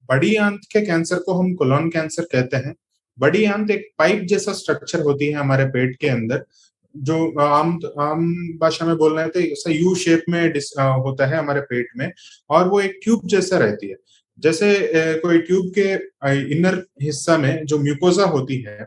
बड़ी आंत के कैंसर को हम कोलोन कैंसर कहते हैं। बड़ी आंत एक पाइप जैसा स्ट्रक्चर होती है हमारे पेट के अंदर, जो आम आम भाषा में बोल रहे हैं तो ऐसा यू शेप में होता है हमारे पेट में, और वो एक ट्यूब जैसा रहती है। जैसे कोई ट्यूब के इनर हिस्सा में जो म्यूकोसा होती है,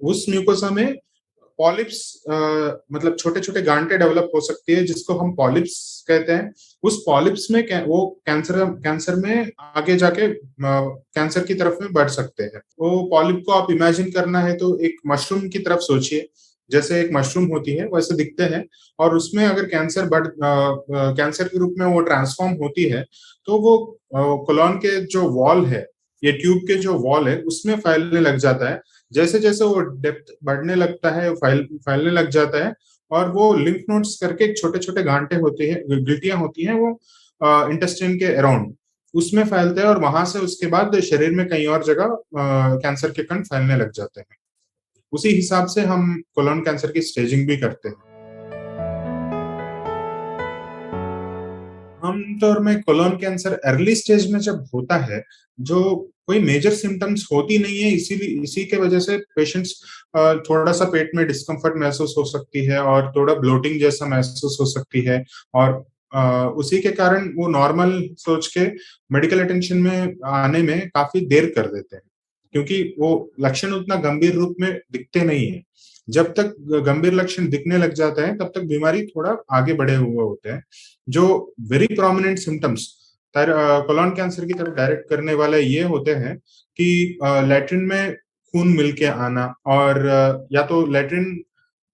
उस म्यूकोसा में पॉलिप्स, मतलब छोटे छोटे गांठें डेवलप हो सकती है, जिसको हम पॉलिप्स कहते हैं। उस पॉलिप्स में वो कैंसर कैंसर में आगे जाके कैंसर की तरफ में बढ़ सकते हैं। वो पॉलिप को आप इमेजिन करना है तो एक मशरूम की तरफ सोचिए। जैसे एक मशरूम होती है वैसे दिखते हैं, और उसमें अगर कैंसर के रूप में वो ट्रांसफॉर्म होती है, तो वो कोलोन के जो वॉल है, ये ट्यूब के जो वॉल है, उसमें फैलने लग जाता है। जैसे जैसे वो डेप्थ बढ़ने लगता है, फैलने लग जाता है, और वो लिम्फ नोड्स करके छोटे छोटे गांठे होते हैं, गिल्टियां होती हैं, वो इंटेस्टाइन के अराउंड उसमें फैलते हैं, और वहां से उसके बाद शरीर में कहीं और जगह कैंसर के कण फैलने लग जाते हैं। उसी हिसाब से हम कोलोन कैंसर की स्टेजिंग भी करते हैं। आमतौर में कोलोन कैंसर अर्ली स्टेज में जब होता है, जो कोई मेजर सिम्टम्स होती नहीं है, इसीलिए इसी के वजह से पेशेंट्स थोड़ा सा पेट में डिस्कम्फर्ट महसूस हो सकती है, और थोड़ा ब्लोटिंग जैसा महसूस हो सकती है, और उसी के कारण वो नॉर्मल सोच के मेडिकल अटेंशन में आने में काफी देर कर देते हैं, क्योंकि वो लक्षण उतना गंभीर रूप में दिखते नहीं है। जब तक गंभीर लक्षण दिखने लग जाते हैं, तब तक बीमारी थोड़ा आगे बढ़े हुए होते हैं। जो very prominent symptoms colon cancer की तरफ डायरेक्ट करने वाले ये होते हैं कि लैट्रिन में खून मिल के आना, और या तो लैट्रिन,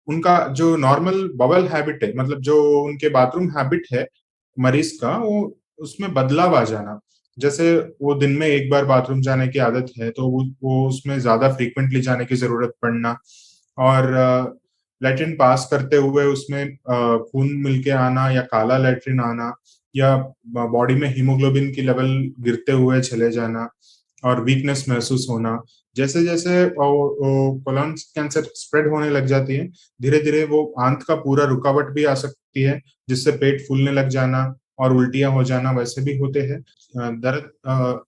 उनका जो नॉर्मल बबल हैबिट है, मतलब जो उनके बाथरूम हैबिट है मरीज का, वो उसमें बदलाव आ जाना। जैसे वो दिन में एक बार बाथरूम जाने की आदत है, तो वो उसमें ज्यादा फ्रीक्वेंटली जाने की जरूरत पड़ना, और लैट्रिन पास करते हुए उसमें खून मिलके आना, या काला लैट्रिन आना, या बॉडी में हीमोग्लोबिन की लेवल गिरते हुए चले जाना, और वीकनेस महसूस होना। जैसे जैसे कोलोन कैंसर स्प्रेड होने लग जाती है, धीरे धीरे वो आंत का पूरा रुकावट भी आ सकती है, जिससे पेट फूलने लग जाना और उल्टियां हो जाना वैसे भी होते हैं। दर्द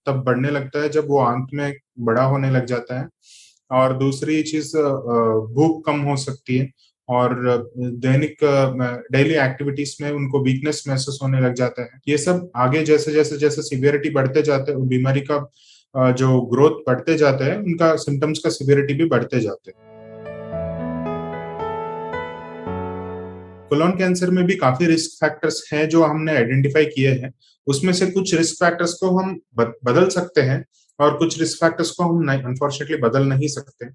तब बढ़ने लगता है जब वो आंत में बड़ा होने लग जाता है। और दूसरी चीज, भूख कम हो सकती है, और दैनिक डेली एक्टिविटीज में उनको वीकनेस महसूस होने लग जाता है। ये सब आगे जैसे जैसे जैसे सिवियरिटी बढ़ते जाते हैं, बीमारी का जो ग्रोथ बढ़ते जाते हैं, उनका सिम्टम्स का सिवियरिटी भी बढ़ते जाते हैं। कोलोन कैंसर में भी काफी रिस्क फैक्टर्स हैं जो हमने आइडेंटिफाई किए हैं। उसमें से कुछ रिस्क फैक्टर्स को हम बदल सकते हैं, और कुछ रिस्क फैक्टर्स को हम अनफॉर्चुनेटली बदल नहीं सकते।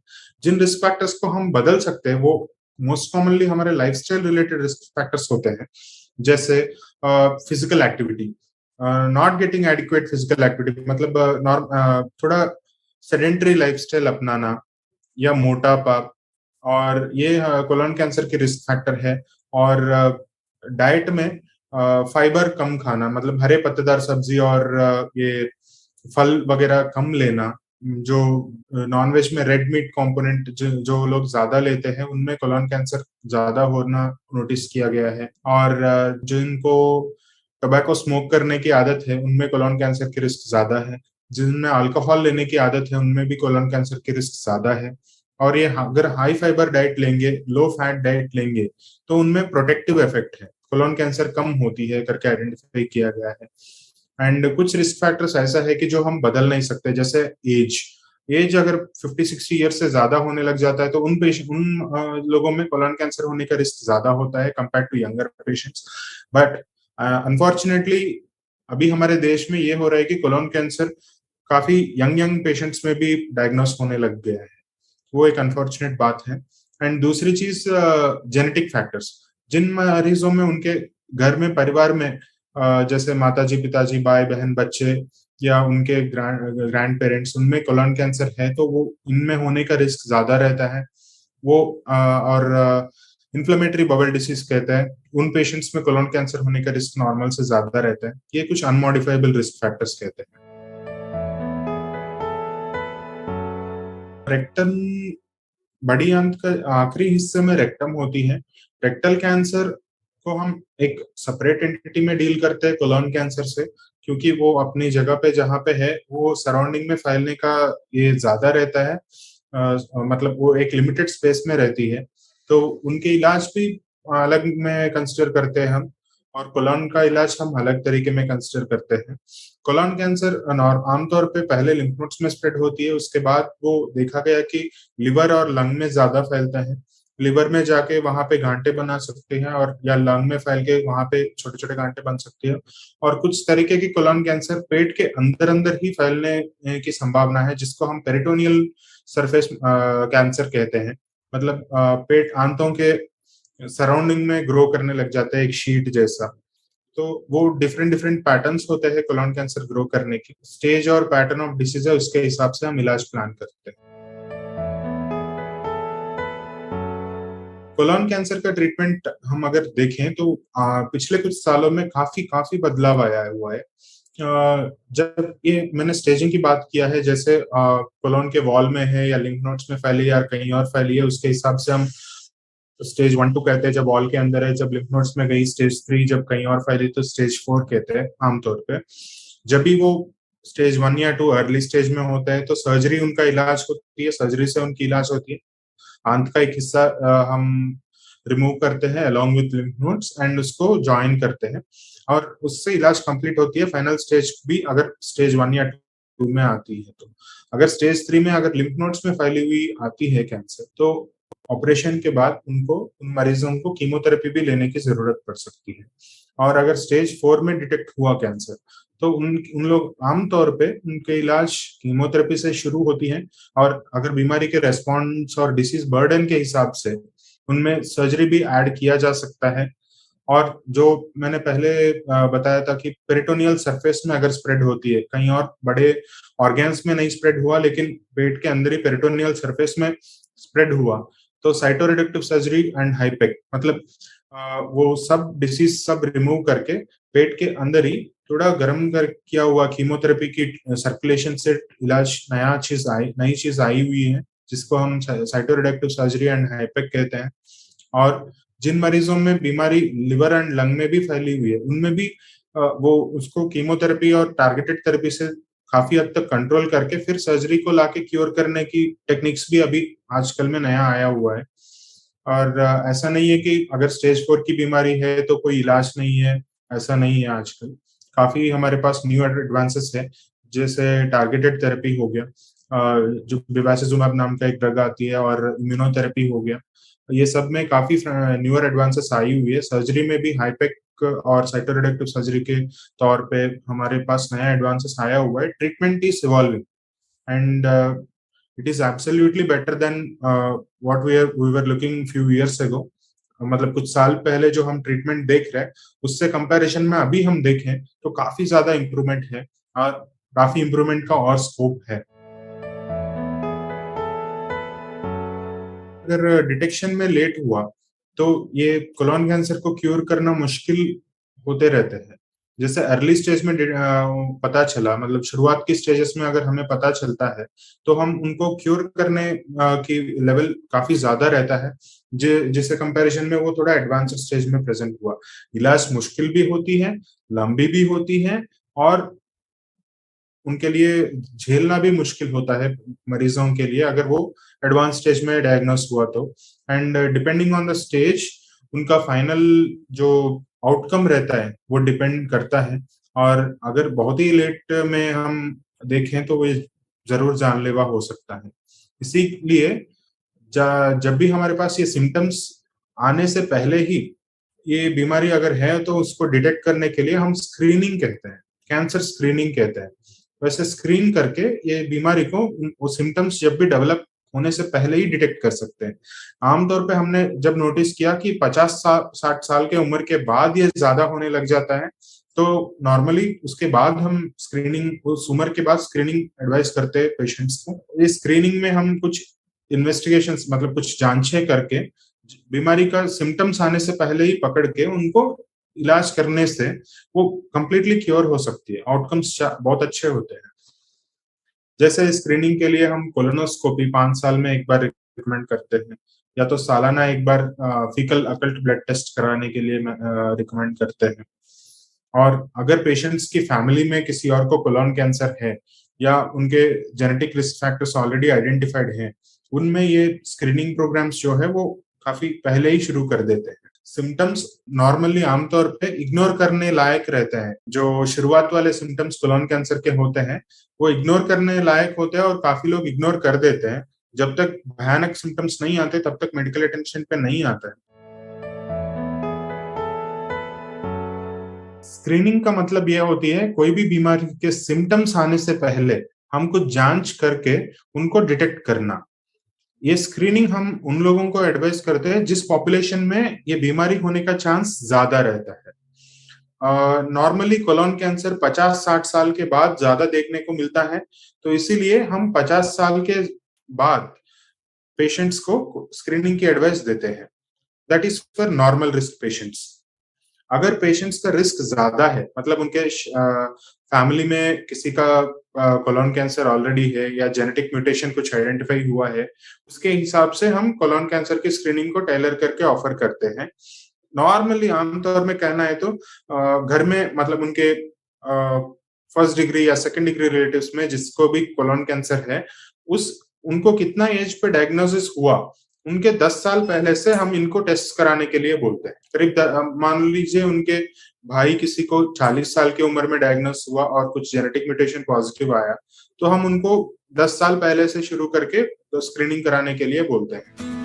जिन रिस्क फैक्टर्स को हम बदल सकते हैं, वो मोस्ट कॉमनली हमारे लाइफस्टाइल रिलेटेड रिस्क फैक्टर्स होते हैं। जैसे physical activity, not getting adequate physical activity, मतलब थोड़ा सेडेंटरी लाइफस्टाइल अपनाना, या मोटापा, और ये कोलोन कैंसर के रिस्क फैक्टर है। और डाइट में फाइबर कम खाना, मतलब हरे पत्तेदार सब्जी और ये फल वगैरह कम लेना। जो नॉनवेज में रेड मीट कंपोनेंट जो लोग ज्यादा लेते हैं, उनमें कोलोन कैंसर ज्यादा होना नोटिस किया गया है। और जिनको टोबैको स्मोक करने की आदत है, उनमें कोलोन कैंसर की रिस्क ज्यादा है। जिनमें अल्कोहल लेने की आदत है, उनमें भी कोलोन कैंसर की रिस्क ज्यादा है। और ये अगर हाई फाइबर डाइट लेंगे, लो फैट डाइट लेंगे, तो उनमें प्रोटेक्टिव इफेक्ट है, कोलोन कैंसर कम होती है करके आइडेंटिफाई किया गया है। एंड कुछ रिस्क फैक्टर्स ऐसा है कि जो हम बदल नहीं सकते, जैसे एज एज अगर 50-60 ईयर से ज्यादा होने लग जाता है, तो उन लोगों में कोलोन कैंसर होने का रिस्क ज्यादा होता है compare to younger patients. But unfortunately अभी हमारे देश में ये हो रहा है कि कोलोन कैंसर काफी यंग यंग पेशेंट्स में भी डायग्नोस होने लग गया है। वो एक अनफॉर्चुनेट बात है। एंड दूसरी चीज, जेनेटिक फैक्टर्स। जिन मरीजों में उनके घर में, परिवार में, जैसे माताजी, पिताजी, भाई बहन, बच्चे, या उनके ग्रैंड पेरेंट्स, उनमें कोलोन कैंसर है, तो वो इनमें होने का रिस्क ज्यादा रहता है। वो और इन्फ्लेमेटरी बबल डिसीज कहते हैं, उन पेशेंट्स में कोलोन कैंसर होने का रिस्क नॉर्मल से ज्यादा रहता है। ये कुछ अनमॉडिफाइबल रिस्क फैक्टर्स कहते हैं। रेक्टम, बड़ी आंत का आखिरी हिस्से में रेक्टम होती है। रेक्टल कैंसर को हम एक सेपरेट एंटिटी में डील करते हैं कोलोन कैंसर से, क्योंकि वो अपनी जगह पे जहाँ पे है वो सराउंडिंग में फैलने का ये ज्यादा रहता है। मतलब वो एक लिमिटेड स्पेस में रहती है, तो उनके इलाज भी अलग में कंसिडर करते हैं हम, और कोलन का इलाज हम अलग तरीके में कंसिडर करते हैं। कोलन कैंसर आमतौर पे पहले लिम्फ नोड्स में स्प्रेड होती है, उसके बाद वो देखा गया कि लिवर और लंग में ज्यादा फैलता है। लिवर में जाके वहां पे गांठें बना सकते हैं, और या लंग में फैल के वहां पे छोटे छोटे गांठें बन सकती है। और कुछ तरीके की कोलन कैंसर पेट के अंदर अंदर ही फैलने की संभावना है, जिसको हम पेरिटोनियल सरफेस कैंसर कहते हैं। मतलब पेट आंतों के सराउंडिंग में ग्रो करने लग जाता है एक शीट जैसा। तो वो डिफरेंट डिफरेंट पैटर्न्स होते हैं कोलन कैंसर ग्रो करने की। स्टेज और पैटर्न ऑफ डिसीज है, उसके हिसाब से हम इलाज प्लान करते हैं। कोलन कैंसर का ट्रीटमेंट हम अगर देखें तो पिछले कुछ सालों में काफी काफी बदलाव आया हुआ है। जब ये मैंने स्टेजिंग की बात किया है, जैसे कोलन के वॉल में है या लिम्फ नोड्स में फैली है या कहीं और फैली है, उसके हिसाब से हम स्टेज 1 2 कहते हैं जब वॉल के अंदर है। जब लिम्फ नोड्स में गई स्टेज 3, जब कहीं और फैली तो स्टेज 4 कहते हैं आमतौर पे। जब भी वो स्टेज 1 या 2 अर्ली स्टेज में होता है तो सर्जरी उनका इलाज होती है, सर्जरी से उनकी इलाज होती है। आंत का एक हिस्सा हम रिमूव करते हैं along with lymph nodes and उसको ज्वाइन करते हैं, और उससे इलाज कंप्लीट होती है। फाइनल स्टेज भी अगर स्टेज 1 या 2 में आती है तो। अगर स्टेज 3 में अगर लिम्फ नोड्स में फैली हुई आती है कैंसर, तो ऑपरेशन के बाद उनको उन मरीजों को कीमोथेरेपी भी लेने की जरूरत पड़ सकती है। और अगर स्टेज 4 में डिटेक्ट हुआ कैंसर, तो उन उन लोग आमतौर पे उनके इलाज कीमोथेरेपी से शुरू होती है, और अगर बीमारी के रेस्पॉन्स और डिसीज बर्डन के हिसाब से उनमें सर्जरी भी ऐड किया जा सकता है। और जो मैंने पहले बताया था कि पेरिटोनियल सरफेस में अगर स्प्रेड होती है, कहीं और बड़े ऑर्गेन्स में नहीं स्प्रेड हुआ लेकिन पेट के अंदर ही पेरिटोनियल सरफेस में स्प्रेड हुआ, तो साइटोरिडक्टिव सर्जरी एंड हाइपेक, मतलब वो सब डिसीज सब रिमूव करके पेट के अंदर ही थोड़ा गर्म कर किया हुआ कीमोथेरेपी की सर्कुलेशन से इलाज नई चीज आई हुई है, जिसको हम साइटोरिडक्टिव सर्जरी एंड हाइपेक कहते हैं। और जिन मरीजों में बीमारी लिवर एंड लंग में भी फैली हुई है, उनमें भी वो उसको कीमोथेरेपी और टारगेटेड थेरेपी से काफी हद तक कंट्रोल करके फिर सर्जरी को लाके क्योर करने की टेक्निक्स भी अभी आजकल में नया आया हुआ है। और ऐसा नहीं है कि अगर स्टेज 4 की बीमारी है तो कोई इलाज नहीं है, ऐसा नहीं है। आजकल काफी हमारे पास न्यू एडवांसेस है, जैसे टारगेटेड थेरेपी हो गया, जो बेवासिजुमाब नाम का एक ड्रग आती है, और इम्यूनोथेरेपी हो गया। ये सब में काफी न्यूअर एडवांसेस आई हुई है। सर्जरी में भी हाईपेक और साइटोरिडक्टिव सर्जरी के तौर पे हमारे पास नया एडवांसेस आया हुआ है। Treatment is evolving and it is absolutely better than what we were looking few years ago. मतलब कुछ साल पहले जो हम ट्रीटमेंट देख रहे हैं, उससे कंपैरिजन में अभी हम देखें तो काफी ज्यादा इम्प्रूवमेंट है, और काफी इम्प्रूवमेंट का और स्कोप है। अगर डिटेक्शन में लेट हुआ तो ये कोलोन कैंसर को क्योर करना मुश्किल होते रहते हैं। जैसे अर्ली स्टेज में पता चला, मतलब शुरुआत की स्टेजेस में अगर हमें पता चलता है तो हम उनको क्योर करने की लेवल काफी ज्यादा रहता है, जिससे कंपैरिजन में वो थोड़ा एडवांस स्टेज में प्रेजेंट हुआ। इलाज मुश्किल भी होती है, लंबी भी होती है, और उनके लिए झेलना भी मुश्किल होता है मरीजों के लिए, अगर वो एडवांस स्टेज में डायग्नोस हुआ तो। And depending on the stage उनका फाइनल जो आउटकम रहता है वो डिपेंड करता है। और अगर बहुत ही लेट में हम देखें तो वो जरूर जानलेवा हो सकता है। इसीलिए जब भी हमारे पास ये सिम्टम्स आने से पहले ही ये बीमारी अगर है तो उसको डिटेक्ट करने के लिए हम स्क्रीनिंग कहते हैं, कैंसर स्क्रीनिंग कहते हैं। वैसे स्क्रीन करके ये बीमारी को वो सिम्टम्स जब भी डेवलप होने से पहले ही डिटेक्ट कर सकते हैं। आमतौर पे हमने जब नोटिस किया कि 50 60 साल के उम्र के बाद ये ज्यादा होने लग जाता है, तो नॉर्मली उसके बाद हम स्क्रीनिंग, उस उम्र के बाद स्क्रीनिंग एडवाइस करते हैं पेशेंट्स को। ये स्क्रीनिंग में हम कुछ इन्वेस्टिगेशंस, मतलब कुछ जांचें करके बीमारी का सिम्टम्स आने से पहले ही पकड़ के उनको इलाज करने से वो कंप्लीटली क्योर हो सकती है। आउटकम्स बहुत अच्छे होते हैं। जैसे स्क्रीनिंग के लिए हम कोलोनोस्कोपी 5 साल में एक बार रिकमेंड करते हैं, या तो सालाना एक बार फीकल अकल्ट ब्लड टेस्ट कराने के लिए रिकमेंड करते हैं। और अगर पेशेंट्स की फैमिली में किसी और को कोलोन कैंसर है या उनके genetic risk factors already identified हैं, उनमें ये स्क्रीनिंग प्रोग्राम्स जो है वो काफ़ी पहले ही शुरू कर देते हैं। सिम्पटम्स नॉर्मली आमतौर पे इग्नोर करने लायक रहते हैं। जो शुरुआत वाले सिम्पटम्स कोलोन कैंसर के होते हैं, वो इग्नोर करने लायक होते हैं और काफ़ी लोग इग्नोर कर देते हैं। जब तक भयानक सिम्पटम्स नहीं आते, तब तक मेडिकल अटेंशन पे नहीं आता है। स्क्रीनिंग का मतलब ये होती है कोई भी बीमारी के सिम्पटम्स आने से पहले हम कुछ जांच करके उनको डिटेक्ट करना। ये स्क्रीनिंग हम उन लोगों को एडवाइस करते हैं जिस पॉपुलेशन में ये बीमारी होने का चांस ज्यादा रहता है। नॉर्मली कोलोन कैंसर 50-60 साल के बाद ज्यादा देखने को मिलता है, तो इसीलिए हम 50 साल के बाद पेशेंट्स को स्क्रीनिंग की एडवाइस देते हैं। That is for normal risk patients. अगर पेशेंट्स का रिस्क ज्यादा है, मतलब उनके फैमिली में किसी का कोलोन कैंसर ऑलरेडी है या जेनेटिक म्यूटेशन कुछ आइडेंटिफाई हुआ है, उसके हिसाब से हम कोलोन कैंसर की स्क्रीनिंग को टेलर करके ऑफर करते हैं। नॉर्मली आमतौर में कहना है तो घर में मतलब उनके फर्स्ट डिग्री या सेकंड डिग्री रिलेटिव्स में जिसको भी कोलोन कैंसर है, उस उनको कितना एज पे डायग्नोसिस हुआ, उनके 10 साल पहले से हम इनको टेस्ट कराने के लिए बोलते हैं। करीब मान लीजिए उनके भाई किसी को 40 साल की उम्र में डायग्नोस हुआ और कुछ जेनेटिक म्यूटेशन पॉजिटिव आया, तो हम उनको 10 साल पहले से शुरू करके तो स्क्रीनिंग कराने के लिए बोलते हैं।